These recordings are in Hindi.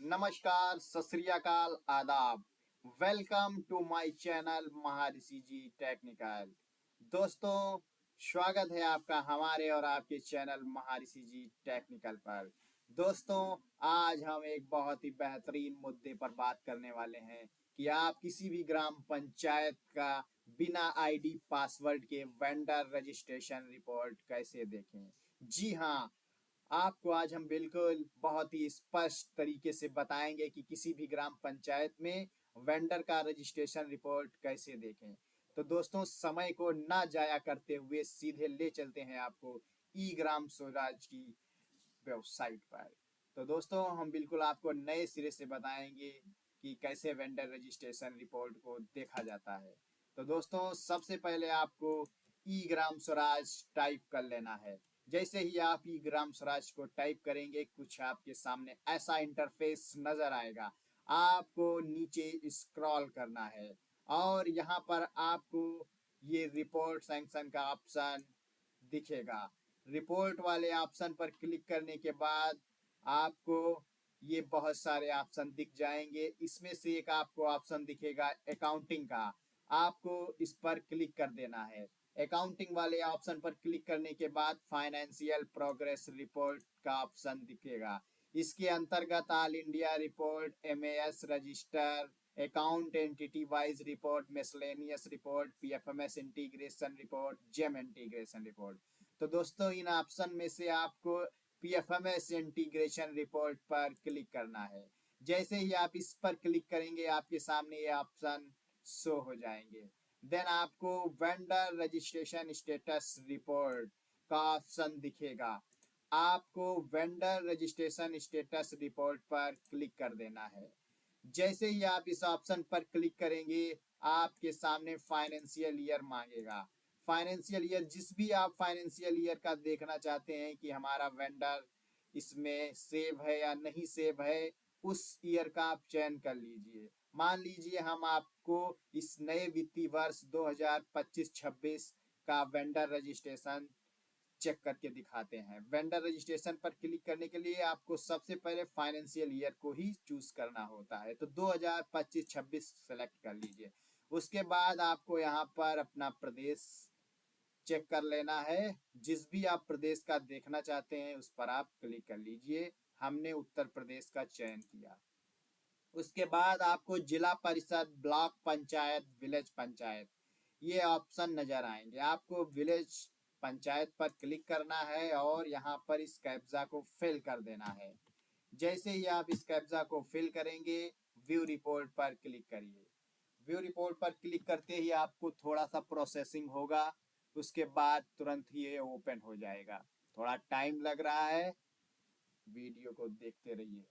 नमस्कार, सत श्री अकाल, आदाब। Welcome to my channel Maharshi ji technical. दोस्तों, स्वागत है आपका हमारे और आपके चैनल महर्षि जी टेक्निकल पर। दोस्तों, आज हम एक बहुत ही बेहतरीन मुद्दे पर बात करने वाले हैं कि आप किसी भी ग्राम पंचायत का बिना आईडी पासवर्ड के वेंडर रजिस्ट्रेशन रिपोर्ट कैसे देखें। जी हाँ, आपको आज हम बिल्कुल बहुत ही स्पष्ट तरीके से बताएंगे कि किसी भी ग्राम पंचायत में वेंडर का रजिस्ट्रेशन रिपोर्ट कैसे देखें। तो दोस्तों, समय को ना जाया करते हुए सीधे ले चलते हैं आपको ई ग्राम स्वराज की वेबसाइट पर। तो दोस्तों, हम बिल्कुल आपको नए सिरे से बताएंगे कि कैसे वेंडर रजिस्ट्रेशन रिपोर्ट को देखा जाता है। तो दोस्तों, सबसे पहले आपको ई ग्राम स्वराज टाइप कर लेना है। जैसे ही आप ई ग्राम स्वराज को टाइप करेंगे, कुछ आपके सामने ऐसा इंटरफेस नजर आएगा। आपको नीचे स्क्रॉल करना है और यहाँ पर आपको ये रिपोर्ट सैंक्शन का ऑप्शन दिखेगा। रिपोर्ट वाले ऑप्शन पर क्लिक करने के बाद आपको ये बहुत सारे ऑप्शन दिख जाएंगे। इसमें से एक आपको ऑप्शन दिखेगा अकाउंटिंग का। आपको इस पर क्लिक कर देना है। अकाउंटिंग वाले ऑप्शन पर क्लिक करने के बाद फाइनेंशियल प्रोग्रेस रिपोर्ट का ऑप्शन दिखेगा। इसके अंतर्गत all India report, MAS register, account entity wise report, miscellaneous report, PFMS integration report, GeM integration report. तो दोस्तों, इन ऑप्शन में से आपको पीएफएमएस इंटीग्रेशन रिपोर्ट पर क्लिक करना है। जैसे ही आप इस पर क्लिक करेंगे, आपके सामने ये ऑप्शन शो हो जाएंगे। देन आपको वेंडर रजिस्ट्रेशन स्टेटस रिपोर्ट का ऑप्शन दिखेगा। आपको वेंडर रजिस्ट्रेशन स्टेटस रिपोर्ट पर क्लिक कर देना है। जैसे ही आप इस ऑप्शन पर क्लिक करेंगे, आपके सामने फाइनेंशियल ईयर मांगेगा। फाइनेंशियल ईयर, जिस भी आप फाइनेंशियल ईयर का देखना चाहते हैं कि हमारा वेंडर इसमें सेव है या नहीं सेव है, उस ईयर का आप चयन कर लीजिए। मान लीजिए हम आपको इस नए वित्तीय वर्ष 2025-26 का वेंडर रजिस्ट्रेशन चेक करके दिखाते हैं। वेंडर रजिस्ट्रेशन पर क्लिक करने के लिए आपको सबसे पहले फाइनेंशियल ईयर को ही चूज करना होता है। तो 2025-26 सेलेक्ट कर लीजिए। उसके बाद आपको यहाँ पर अपना प्रदेश चेक कर लेना है। जिस भी आप प्रदेश का देखना चाहते हैं उस पर आप क्लिक कर लीजिए। हमने उत्तर प्रदेश का चयन किया। उसके बाद आपको जिला परिषद, ब्लॉक पंचायत, विलेज पंचायत ये ऑप्शन नजर आएंगे। आपको विलेज पंचायत पर क्लिक करना है और यहाँ पर इस कैप्चा को फिल कर देना है। जैसे ही आप इस कैप्चा को फिल करेंगे, व्यू रिपोर्ट पर क्लिक करिए। व्यू रिपोर्ट पर क्लिक करते ही आपको थोड़ा सा प्रोसेसिंग होगा। उसके बाद तुरंत ही ये ओपन हो जाएगा। थोड़ा टाइम लग रहा है, वीडियो को देखते रहिए।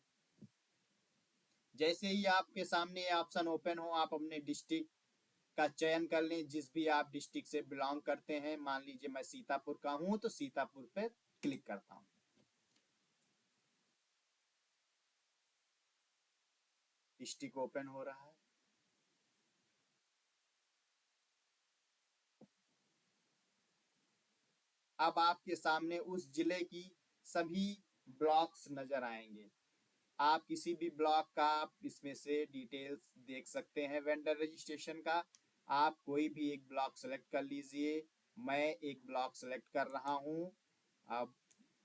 जैसे ही आपके सामने ये ऑप्शन ओपन हो, आप अपने डिस्ट्रिक्ट का चयन कर लें। जिस भी आप डिस्ट्रिक्ट से बिलोंग करते हैं, मान लीजिए मैं सीतापुर का हूं तो सीतापुर पे क्लिक करता हूं। डिस्ट्रिक्ट ओपन हो रहा है। अब आपके सामने उस जिले की सभी ब्लॉक्स नजर आएंगे। आप किसी भी ब्लॉक का आप इसमें से डिटेल्स देख सकते हैं वेंडर रजिस्ट्रेशन का। आप कोई भी एक ब्लॉक सेलेक्ट कर लीजिए। मैं एक ब्लॉक सेलेक्ट कर रहा हूं। अब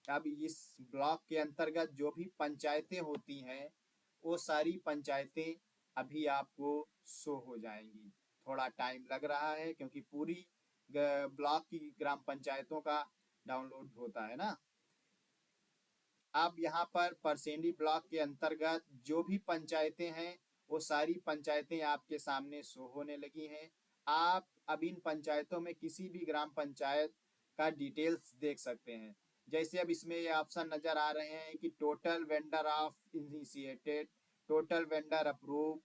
अब इस ब्लॉक के अंतर्गत जो भी पंचायतें होती हैं, वो सारी पंचायतें अभी आपको शो हो जाएंगी। थोड़ा टाइम लग रहा है क्योंकि पूरी ब्लॉक की ग्राम पंचायतों का डाउनलोड होता है ना। अब यहाँ पर परसेंडी ब्लॉक के अंतर्गत जो भी पंचायतें हैं, वो सारी पंचायतें आपके सामने शो होने लगी हैं। आप अब इन पंचायतों में किसी भी ग्राम पंचायत का डिटेल्स देख सकते हैं। जैसे अब इसमें ये ऑप्शन नजर आ रहे हैं कि total vendor of initiated, total vendor approve,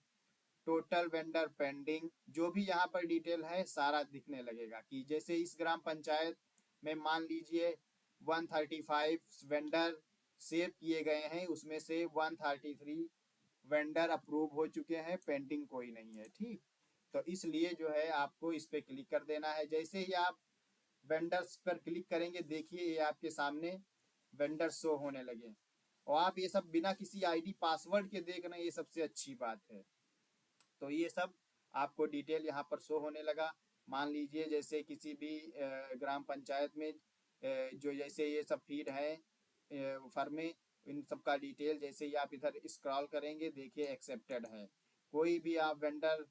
total vendor pending, जो भी यहाँ पर डिटेल है सारा दिखने लगेगा। कि जैसे इस ग्राम पंचायत में मान लीजिए 135 वेंडर सेव किए गए हैं, उसमें से 133 वेंडर अप्रूव हो चुके हैं, पेंडिंग कोई नहीं है। ठीक, तो इसलिए जो है आपको इस पे क्लिक कर देना है। जैसे ही आप वेंडर्स पर क्लिक करेंगे, देखिए ये आपके सामने वेंडर शो होने लगे। और आप ये सब बिना किसी आईडी पासवर्ड के देख रहे हैं, ये सबसे अच्छी बात है। तो ये सब आपको डिटेल यहाँ पर शो होने लगा। मान लीजिए जैसे किसी भी ग्राम पंचायत में जो जैसे ये सब फीड है फर्में, इन सब का डिटेल जैसे ही आप इधर स्क्रॉल करेंगे देखिए एक्सेप्टेड है। कोई भी आप वेंडर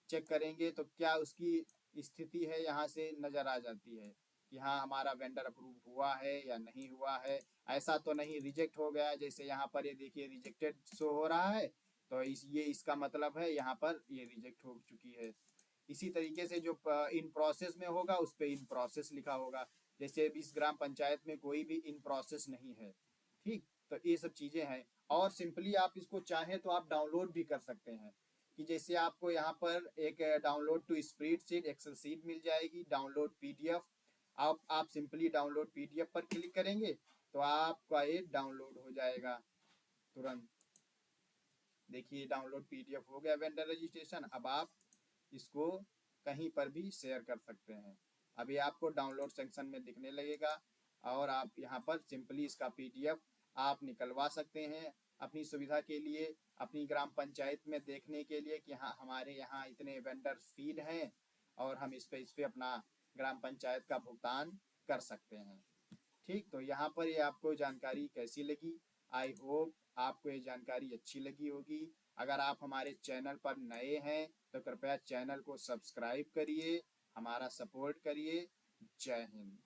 चेक करेंगे तो क्या उसकी स्थिति है यहाँ से नज़र आ जाती है कि हाँ हमारा वेंडर अप्रूव हुआ है या नहीं हुआ है। ऐसा तो नहीं रिजेक्ट हो गया, जैसे यहाँ पर ये देखिए रिजेक्टेड शो हो रहा है, तो ये इसका मतलब है यहाँ पर ये रिजेक्ट हो चुकी है। इसी तरीके से जो इन प्रोसेस में होगा उस पर इन प्रोसेस लिखा होगा। जैसे इस ग्राम पंचायत में कोई भी इन प्रोसेस नहीं है, ठीक। तो ये सब चीज़ें हैं। और सिंपली आप इसको चाहें तो आप डाउनलोड भी कर सकते हैं कि जैसे आपको यहाँ पर एक download to spreadsheet excel sheet मिल जाएगी, डाउनलोड पीडीएफ। आप सिंपली डाउनलोड पीडीएफ पर क्लिक करेंगे तो आपका ये डाउनलोड हो जाएगा तुरंत। देखिए डाउनलोड पीडीएफ हो गया वेंडर रजिस्ट्रेशन। अब आप इसको कहीं पर भी शेयर कर सकते हैं। अभी आपको डाउनलोड सेक्शन में दिखने लगेगा और आप यहाँ पर सिंपली इसका पीडीएफ आप निकलवा सकते हैं अपनी सुविधा के लिए, अपनी ग्राम पंचायत में देखने के लिए कि हाँ हमारे यहाँ इतने वेंडर फीड हैं और हम इस पे अपना ग्राम पंचायत का भुगतान कर सकते हैं। ठीक, तो यहाँ पर ये आपको जानकारी कैसी लगी? आई होप आपको ये जानकारी अच्छी लगी होगी। अगर आप हमारे चैनल पर नए हैं तो कृपया चैनल को सब्सक्राइब करिए, हमारा सपोर्ट करिए। जय हिंद।